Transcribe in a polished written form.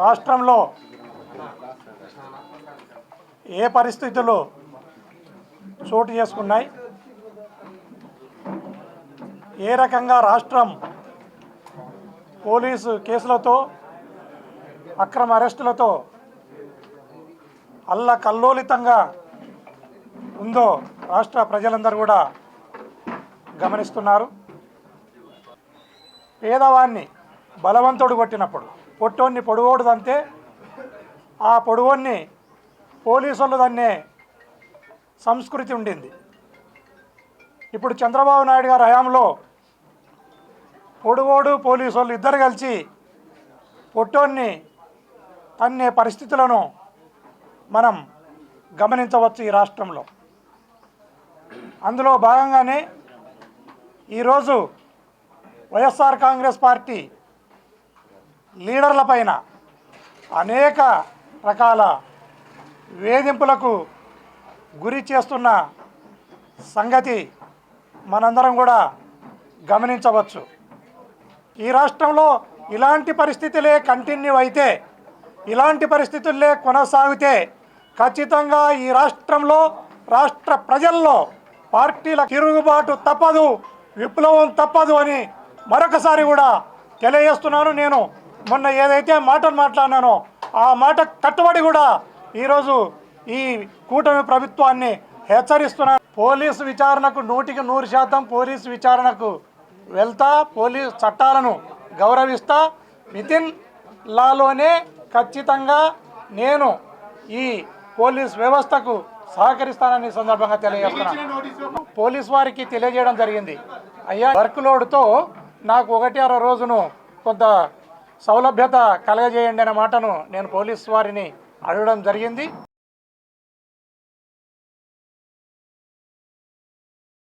రాష్ట్రంలో ఏ పరిస్థితులు చోటు చేసుకున్నాయి, ఏ రకంగా రాష్ట్రం పోలీసు కేసులతో అక్రమ అరెస్టులతో అల్లకల్లోలితంగా ఉందో రాష్ట్ర ప్రజలందరూ కూడా గమనిస్తున్నారు. పేదవాన్ని బలవంతుడు కొట్టినప్పుడు పొట్టోన్ని పొడుగోడు దంతే ఆ పొడుగోన్ని పోలీసులు దన్నే సంస్కృతి ఉండింది. ఇప్పుడు చంద్రబాబు నాయుడు గారి హయాంలో పొడుగోడు పోలీసు వాళ్ళు ఇద్దరు కలిసి పొట్టోన్ని తన్నే పరిస్థితులను మనం గమనించవచ్చు ఈ రాష్ట్రంలో. అందులో భాగంగానే ఈరోజు వైఎస్ఆర్ కాంగ్రెస్ పార్టీ లీడర్లపైన అనేక రకాల వేధింపులకు గురి చేస్తున్న సంగతి మనందరం కూడా గమనించవచ్చు. ఈ రాష్ట్రంలో ఇలాంటి పరిస్థితులే కంటిన్యూ అయితే, ఇలాంటి పరిస్థితులే కొనసాగితే ఖచ్చితంగా ఈ రాష్ట్రంలో రాష్ట్ర ప్రజల్లో పార్టీల తిరుగుబాటు తప్పదు, విప్లవం తప్పదు అని మరొకసారి కూడా తెలియజేస్తున్నాను. నేను మొన్న ఏదైతే మాటలు మాట్లాడినానో ఆ మాట కట్టుబడి కూడా ఈరోజు ఈ కూటమి ప్రభుత్వాన్ని హెచ్చరిస్తున్నాను. పోలీసు విచారణకు 100% పోలీసు విచారణకు వెళ్తా, పోలీసు చట్టాలను గౌరవిస్తా, వితిన్ లాలోనే ఖచ్చితంగా నేను ఈ పోలీస్ వ్యవస్థకు సహకరిస్తానని సందర్భంగా తెలియజేస్తున్నాను. పోలీసు వారికి తెలియజేయడం జరిగింది, అయ్యా వర్క్ లోడ్తో నాకు 1-6 రోజును కొంత సౌలభ్యత కలగజేయండి అనే మాటను నేను పోలీసు వారిని అడగడం జరిగింది.